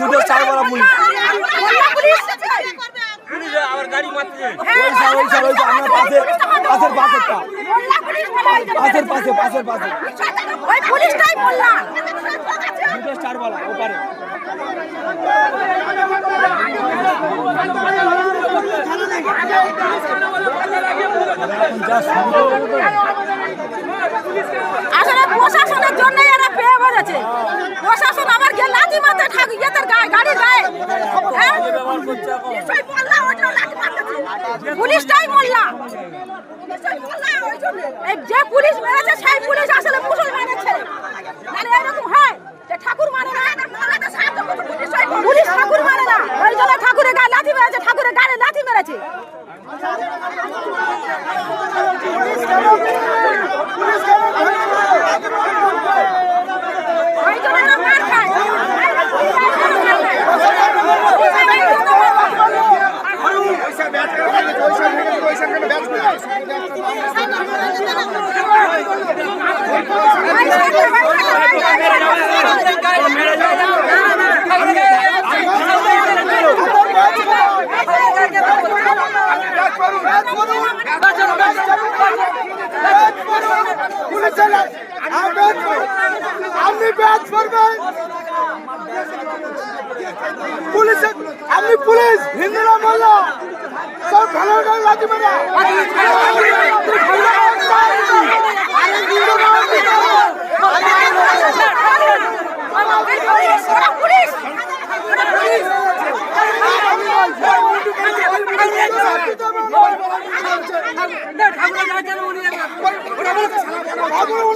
দুটো চার বড় পুলিশ আসলে প্রশাসনের জন্য এরা পেয়ে বসেছে। প্রশাসন আবার গিয়ে লাঠি মারতে এদের গাড়ি গায়ে পুলিশটাই মোল্লা। যে পুলিশ মেরেছে সেই পুলিশ আসলে মুসলমানের ছেলে। মানে এরকম হয় যে ঠাকুর মানে না, পুলিশ ঠাকুর মানে না, ওই জন্য ঠাকুরের গায়ে লাঠি মেরেছে, ঠাকুরের গায়ে লাঠি মেরেছে। আপনি পুলিশ হিন্দুরা বললো সব ভালো লাঠি মারা ঠাকুর